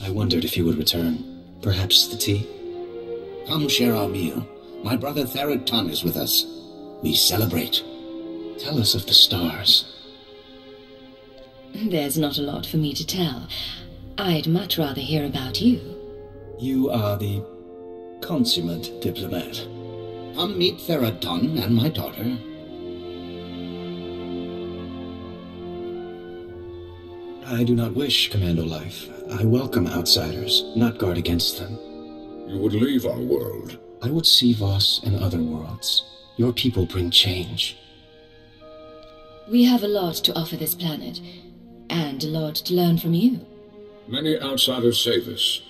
I wondered if you would return. Perhaps the tea? Come share our meal. My brother Tun is with us. We celebrate. Tell us of the stars. There's not a lot for me to tell. I'd much rather hear about you. You are the consummate diplomat. Come meet Tun and my daughter. I do not wish commando life. I welcome outsiders, not guard against them. You would leave our world. I would see Voss and other worlds. Your people bring change. We have a lot to offer this planet, and a lot to learn from you. Many outsiders say this.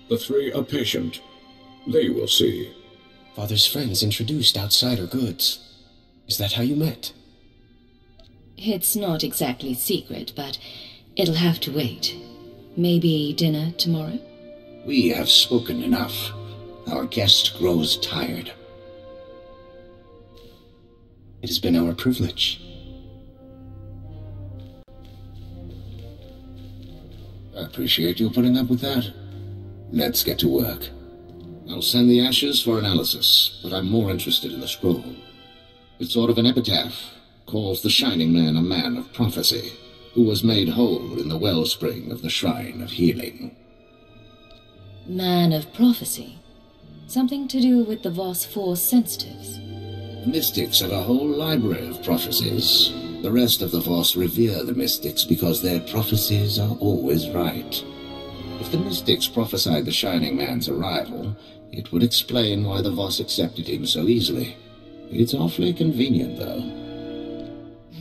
The three are patient. They will see. Father's friends introduced outsider goods. Is that how you met? It's not exactly secret, but it'll have to wait. Maybe dinner tomorrow? We have spoken enough. Our guest grows tired. It has been our privilege. I appreciate you putting up with that. Let's get to work. I'll send the ashes for analysis, but I'm more interested in the scroll. It's sort of an epitaph. Calls the Shining Man a man of prophecy, who was made whole in the wellspring of the Shrine of Healing. Man of prophecy? Something to do with the Voss Force sensitives? The mystics have a whole library of prophecies. The rest of the Voss revere the mystics because their prophecies are always right. If the mystics prophesied the Shining Man's arrival, it would explain why the Voss accepted him so easily. It's awfully convenient, though.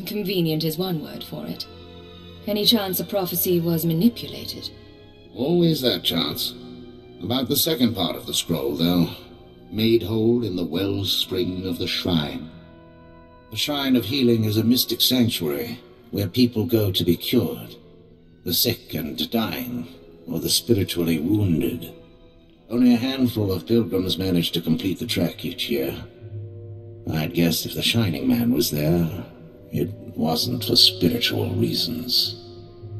Convenient is one word for it. Any chance a prophecy was manipulated? Always that chance. About the second part of the scroll, though. Made whole in the wellspring of the shrine. The Shrine of Healing is a mystic sanctuary where people go to be cured. The sick and dying, or the spiritually wounded. Only a handful of pilgrims manage to complete the trek each year. I'd guess if the Shining Man was there, it wasn't for spiritual reasons.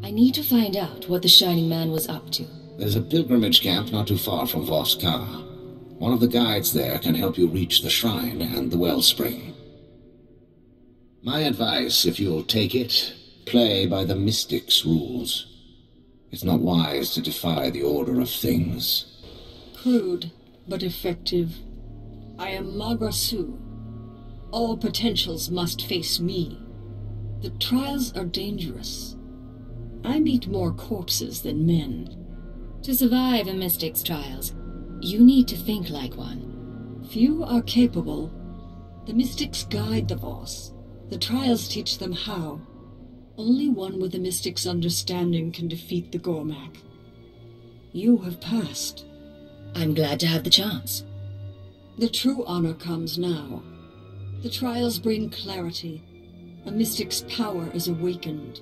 I need to find out what the Shining Man was up to. There's a pilgrimage camp not too far from Voss. One of the guides there can help you reach the shrine and the wellspring. My advice, if you'll take it, play by the mystics' rules. It's not wise to defy the order of things. Crude, but effective. I am Magrasu. All potentials must face me. The trials are dangerous. I meet more corpses than men. To survive a mystic's trials, you need to think like one. Few are capable. The mystics guide the Voss. The trials teach them how. Only one with the mystic's understanding can defeat the Gormak. You have passed. I'm glad to have the chance. The true honor comes now. The trials bring clarity. A mystic's power is awakened.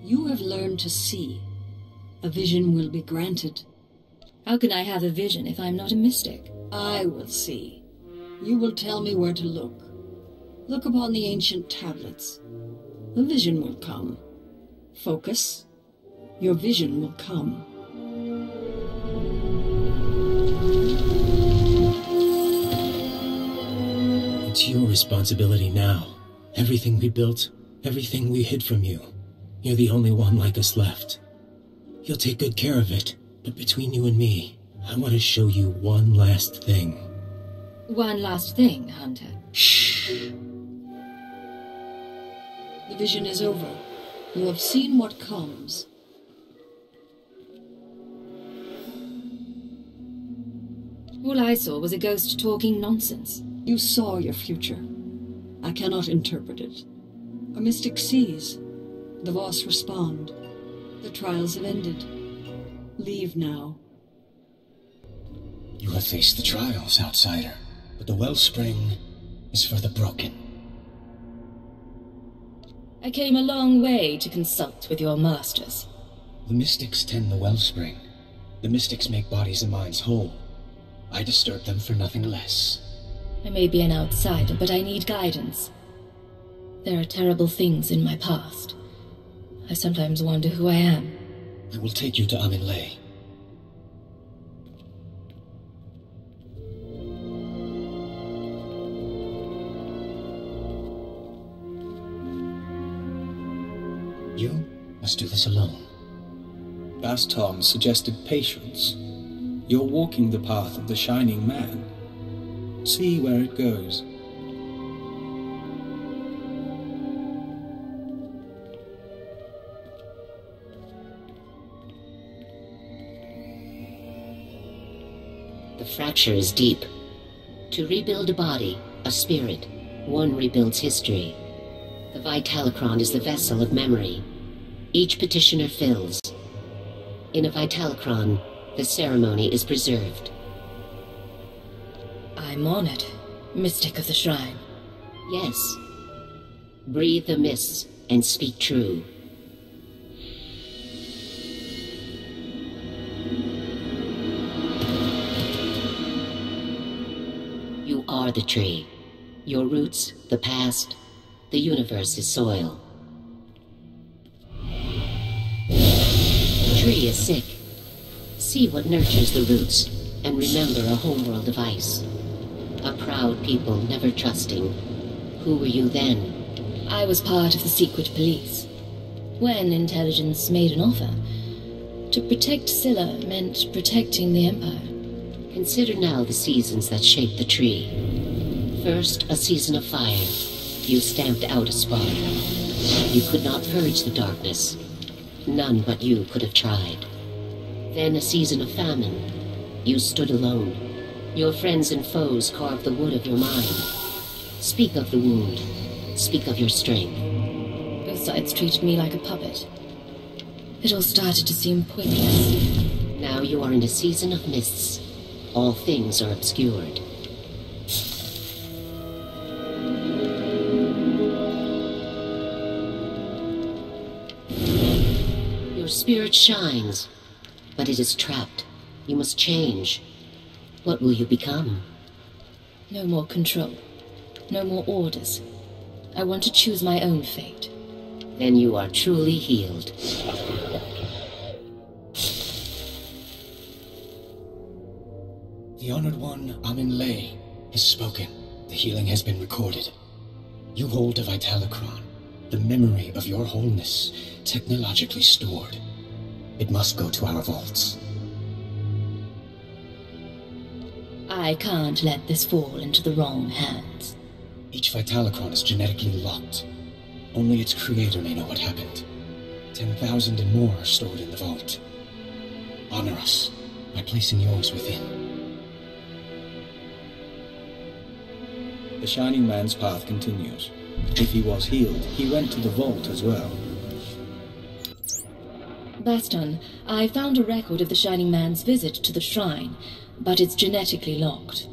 You have learned to see. A vision will be granted. How can I have a vision if I'm not a mystic? I will see. You will tell me where to look. Look upon the ancient tablets. A vision will come. Focus. Your vision will come. It's your responsibility now. Everything we built, everything we hid from you. You're the only one like us left. You'll take good care of it, but between you and me, I want to show you one last thing. One last thing, Hunter. Shh. The vision is over. You have seen what comes. All I saw was a ghost talking nonsense. You saw your future. I cannot interpret it. A mystic sees. The Voss respond. The trials have ended. Leave now. You have faced the trials, outsider, but the wellspring is for the broken. I came a long way to consult with your masters. The mystics tend the wellspring. The mystics make bodies and minds whole. I disturb them for nothing less. I may be an outsider, but I need guidance. There are terrible things in my past. I sometimes wonder who I am. I will take you to Aminlay. must do this alone. Baston suggested patience. You're walking the path of the Shining Man. See where it goes. The fracture is deep. To rebuild a body, a spirit, one rebuilds history. The Vitalocron is the vessel of memory. Each petitioner fills. In a Vitalocron, the ceremony is preserved. I'm honored, Mystic of the Shrine. Yes. Breathe the mists and speak true. You are the tree. Your roots, the past, the universe is soil. The tree is sick. See what nurtures the roots, and remember a homeworld of ice. A proud people never trusting. Who were you then? I was part of the secret police. When intelligence made an offer, to protect Scylla meant protecting the Empire. Consider now the seasons that shape the tree. First, a season of fire. You stamped out a spark. You could not purge the darkness. None but you could have tried. Then a season of famine. You stood alone. Your friends and foes carved the wood of your mind. Speak of the wound. Speak of your strength. Both sides treated me like a puppet. It all started to seem pointless. Now you are in a season of mists. All things are obscured. Your spirit shines, but it is trapped. You must change. What will you become? No more control. No more orders. I want to choose my own fate. Then you are truly healed. The Honored One, Amin Lay, has spoken. The healing has been recorded. You hold a Vitalocron, the memory of your wholeness, technologically stored. It must go to our vaults. I can't let this fall into the wrong hands. Each Vitalocron is genetically locked. Only its creator may know what happened. 10,000 and more are stored in the vault. Honor us by placing yours within. The Shining Man's path continues. If he was healed, he went to the vault as well. Baston, I found a record of the Shining Man's visit to the shrine, but it's genetically locked.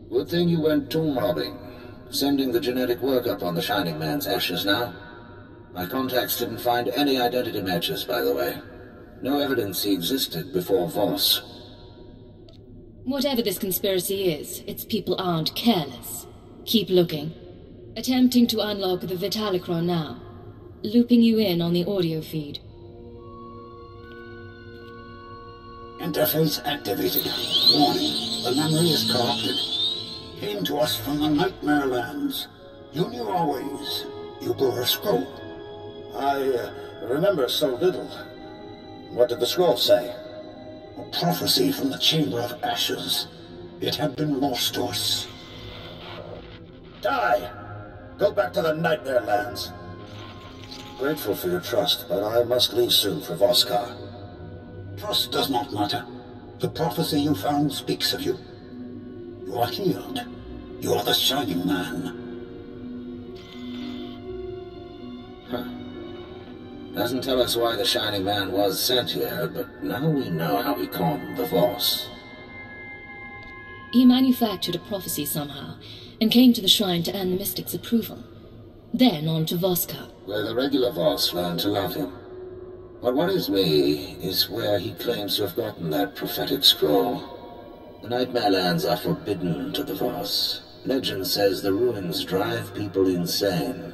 Good thing you went tomb robbing. Sending the genetic workup on the Shining Man's ashes now. My contacts didn't find any identity matches, by the way. No evidence he existed before Voss. Whatever this conspiracy is, its people aren't careless. Keep looking. Attempting to unlock the Vitalocron now. Looping you in on the audio feed. Interface activated. Warning, the memory is corrupted. Came to us from the Nightmare Lands. You knew our ways. You brought a scroll. I remember so little. What did the scroll say? A prophecy from the Chamber of Ashes. It had been lost to us. Die! Go back to the Nightmare Lands. Grateful for your trust, but I must leave soon for Voskar. Trust does not matter. The prophecy you found speaks of you. You are healed. You are the Shining Man. Huh. Doesn't tell us why the Shining Man was sent here, but now we know how he calmed the Voss. He manufactured a prophecy somehow, and came to the shrine to earn the Mystic's approval. Then on to Voskar, where the regular Voss learned to love him. But what is me is where he claims to have gotten that prophetic scroll. The Nightmare Lands are forbidden to the Voss. Legend says the ruins drive people insane,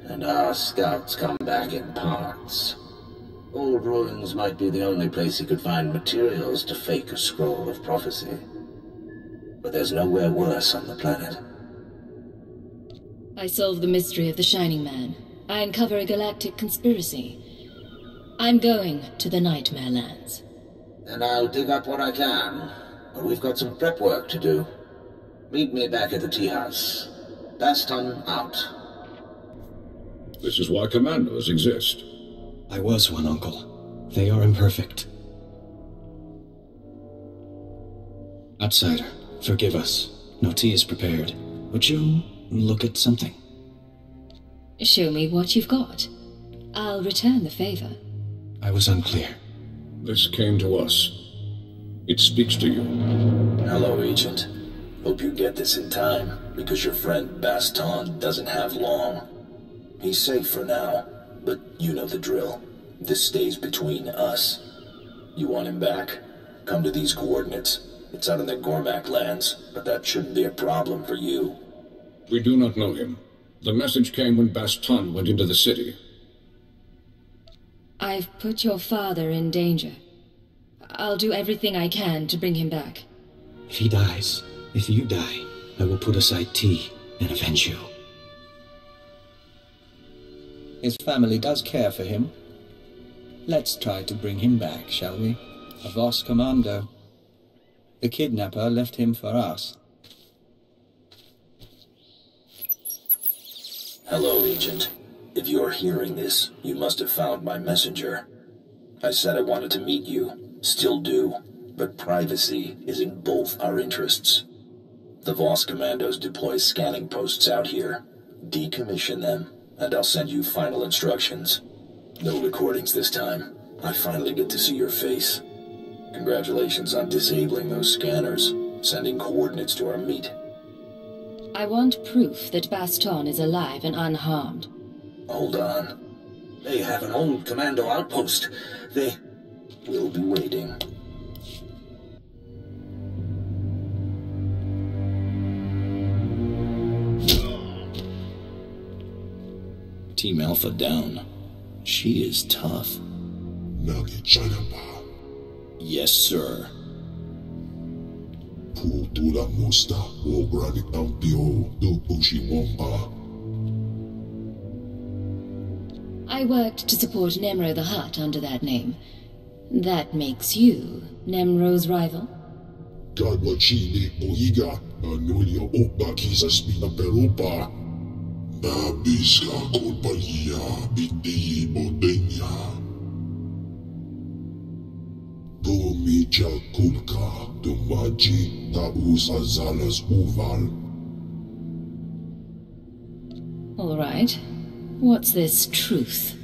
and our scouts come back in parts. Old ruins might be the only place he could find materials to fake a scroll of prophecy. But there's nowhere worse on the planet. I solve the mystery of the Shining Man. I uncover a galactic conspiracy. I'm going to the Nightmare Lands. And I'll dig up what I can. But we've got some prep work to do. Meet me back at the tea house. Baston out. This is why commandos exist. I was one, Uncle. They are imperfect. Outsider, forgive us. No tea is prepared. Would you look at something? Show me what you've got. I'll return the favor. I was unclear. This came to us. It speaks to you. Hello, Agent. Hope you get this in time, because your friend Baston doesn't have long. He's safe for now, but you know the drill. This stays between us. You want him back? Come to these coordinates. It's out in the Gormak lands, but that shouldn't be a problem for you. We do not know him. The message came when Baston went into the city. I've put your father in danger. I'll do everything I can to bring him back. If he dies, if you die, I will put aside tea and avenge you. His family does care for him. Let's try to bring him back, shall we? A Voss commando. The kidnapper left him for us. Hello, Agent. If you're hearing this, you must have found my messenger. I said I wanted to meet you. Still do. But privacy is in both our interests. The Voss commandos deploy scanning posts out here. Decommission them, and I'll send you final instructions. No recordings this time. I finally get to see your face. Congratulations on disabling those scanners, sending coordinates to our meet. I want proof that Baston is alive and unharmed. Hold on. They have an old commando outpost. We'll be waiting. Team Alpha down. She is tough. Yes, sir. I worked to support Nemro the Hutt under that name. That makes you Nemro's rival? All right. What's this truth?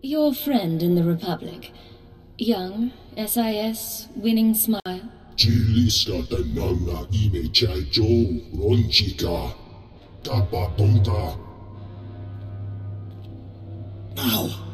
Your friend in the Republic. Young, SIS, winning smile. Ow!